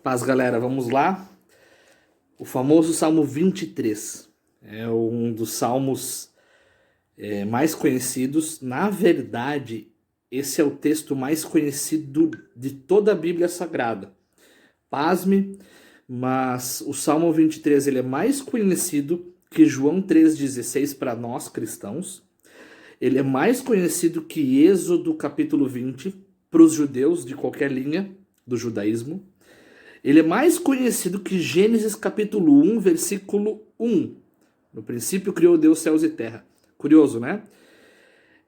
Paz, galera, vamos lá. O famoso Salmo 23 é um dos salmos mais conhecidos. Na verdade, esse é o texto mais conhecido de toda a Bíblia Sagrada. Pasme, mas o Salmo 23 ele é mais conhecido que João 3,16 para nós cristãos. Ele é mais conhecido que Êxodo capítulo 20 para os judeus de qualquer linha do judaísmo. Ele é mais conhecido que Gênesis capítulo 1, versículo 1. No princípio criou Deus céus e terra. Curioso, né?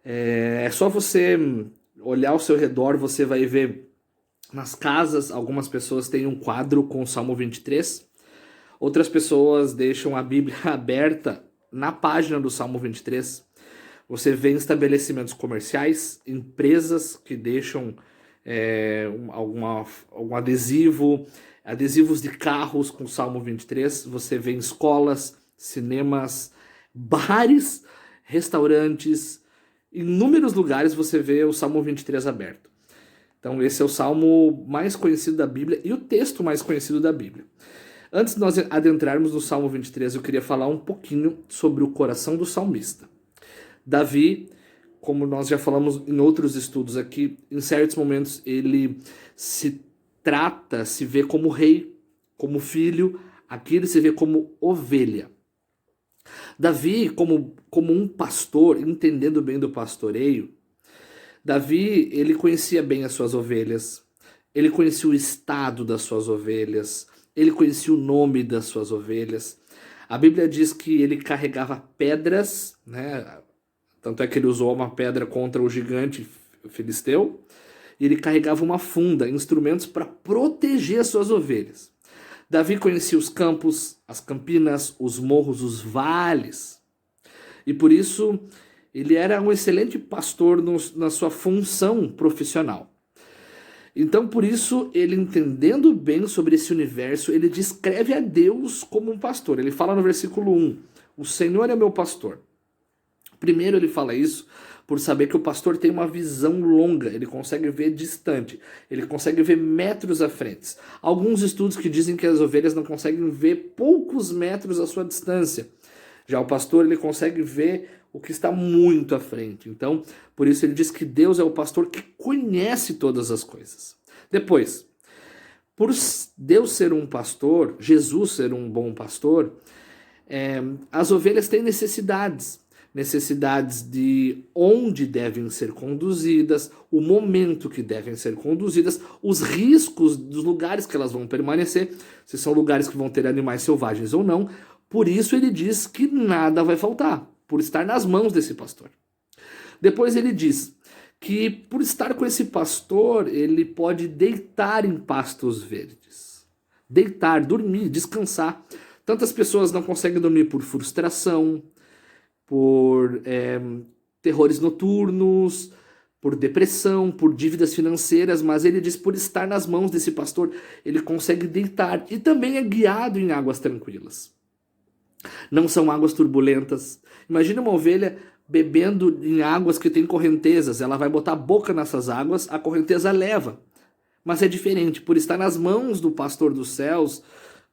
É só você olhar ao seu redor, você vai ver nas casas, algumas pessoas têm um quadro com o Salmo 23. Outras pessoas deixam a Bíblia aberta na página do Salmo 23. Você vê em estabelecimentos comerciais, empresas que deixam algum adesivo, adesivos de carros com o Salmo 23. Você vê em escolas, cinemas, bares, restaurantes, em inúmeros lugares você vê o Salmo 23 aberto. Então esse é o salmo mais conhecido da Bíblia e o texto mais conhecido da Bíblia. Antes de nós adentrarmos no Salmo 23, eu queria falar um pouquinho sobre o coração do salmista. Davi, como nós já falamos em outros estudos aqui, em certos momentos ele se vê como rei, como filho, aqui ele se vê como ovelha. Davi, como um pastor, entendendo bem do pastoreio, Davi, ele conhecia bem as suas ovelhas, ele conhecia o estado das suas ovelhas, ele conhecia o nome das suas ovelhas. A Bíblia diz que ele carregava pedras, né? Tanto é que ele usou uma pedra contra o gigante filisteu, e ele carregava uma funda, instrumentos para proteger as suas ovelhas. Davi conhecia os campos, as campinas, os morros, os vales. E por isso ele era um excelente pastor na sua função profissional. Então, por isso, ele entendendo bem sobre esse universo, ele descreve a Deus como um pastor. Ele fala no versículo 1, o Senhor é meu pastor. Primeiro ele fala isso por saber que o pastor tem uma visão longa, ele consegue ver distante, ele consegue ver metros à frente. Alguns estudos que dizem que as ovelhas não conseguem ver poucos metros à sua distância. Já o pastor ele consegue ver o que está muito à frente. Então, por isso ele diz que Deus é o pastor que conhece todas as coisas. Depois, por Deus ser um pastor, Jesus ser um bom pastor, as ovelhas têm necessidades de onde devem ser conduzidas, o momento que devem ser conduzidas, os riscos dos lugares que elas vão permanecer, se são lugares que vão ter animais selvagens ou não. Por isso ele diz que nada vai faltar, por estar nas mãos desse pastor. Depois ele diz que por estar com esse pastor, ele pode deitar em pastos verdes. Deitar, dormir, descansar. Tantas pessoas não conseguem dormir por frustração, por terrores noturnos, por depressão, por dívidas financeiras, mas ele diz por estar nas mãos desse pastor, ele consegue deitar e também é guiado em águas tranquilas. Não são águas turbulentas. Imagina uma ovelha bebendo em águas que tem correntezas, ela vai botar a boca nessas águas, a correnteza leva. Mas é diferente, por estar nas mãos do pastor dos céus,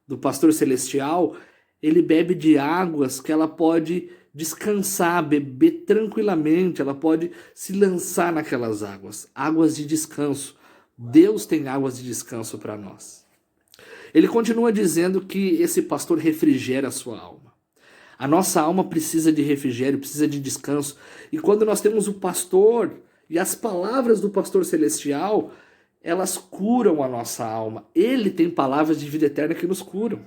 do pastor celestial, ele bebe de águas que ela pode descansar, beber tranquilamente, ela pode se lançar naquelas águas, águas de descanso. Deus tem águas de descanso para nós. Ele continua dizendo que esse pastor refrigera a sua alma. A nossa alma precisa de refrigério, precisa de descanso. E quando nós temos o pastor e as palavras do pastor celestial, elas curam a nossa alma. Ele tem palavras de vida eterna que nos curam.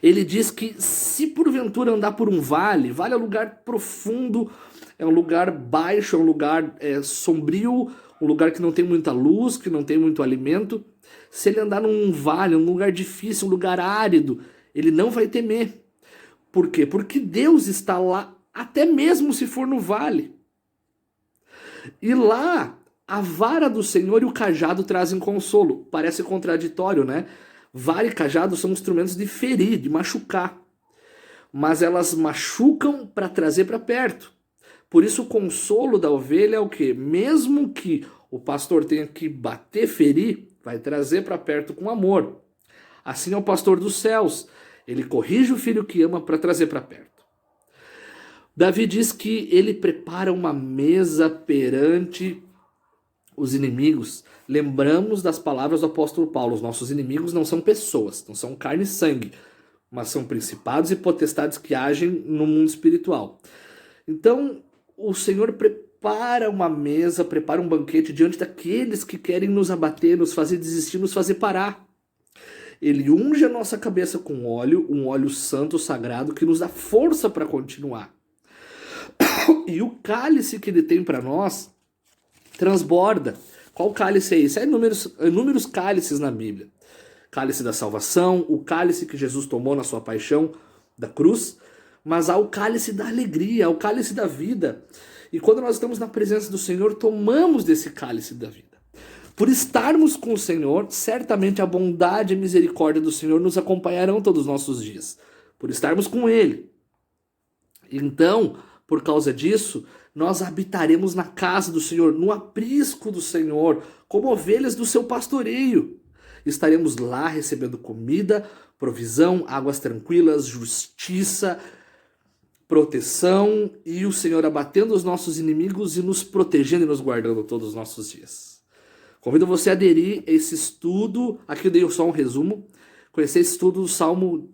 Ele diz que se porventura andar por um vale, vale é um lugar profundo, é um lugar baixo, é um lugar sombrio, um lugar que não tem muita luz, que não tem muito alimento. Se ele andar num vale, um lugar difícil, um lugar árido, ele não vai temer. Por quê? Porque Deus está lá, até mesmo se for no vale. E lá, a vara do Senhor e o cajado trazem consolo. Parece contraditório, né? Vara e cajado são instrumentos de ferir, de machucar. Mas elas machucam para trazer para perto. Por isso o consolo da ovelha é o quê? Mesmo que o pastor tenha que bater, ferir, vai trazer para perto com amor. Assim é o pastor dos céus, ele corrige o filho que ama para trazer para perto. Davi diz que ele prepara uma mesa perante os inimigos. Lembramos das palavras do apóstolo Paulo: os nossos inimigos não são pessoas, não são carne e sangue, mas são principados e potestades que agem no mundo espiritual. Então, o Senhor prepara uma mesa, prepara um banquete diante daqueles que querem nos abater, nos fazer desistir, nos fazer parar. Ele unge a nossa cabeça com óleo, um óleo santo, sagrado, que nos dá força para continuar. E o cálice que ele tem para nós transborda. Qual cálice é esse? Há inúmeros cálices na Bíblia. Cálice da salvação, o cálice que Jesus tomou na sua paixão da cruz, mas há o cálice da alegria, o cálice da vida. E quando nós estamos na presença do Senhor, tomamos desse cálice da vida. Por estarmos com o Senhor, certamente a bondade e a misericórdia do Senhor nos acompanharão todos os nossos dias. Por estarmos com Ele. Então, por causa disso, nós habitaremos na casa do Senhor, no aprisco do Senhor, como ovelhas do seu pastoreio. Estaremos lá recebendo comida, provisão, águas tranquilas, justiça, proteção e o Senhor abatendo os nossos inimigos e nos protegendo e nos guardando todos os nossos dias. Convido você a aderir a esse estudo. Aqui eu dei só um resumo. Conhecer esse estudo do Salmo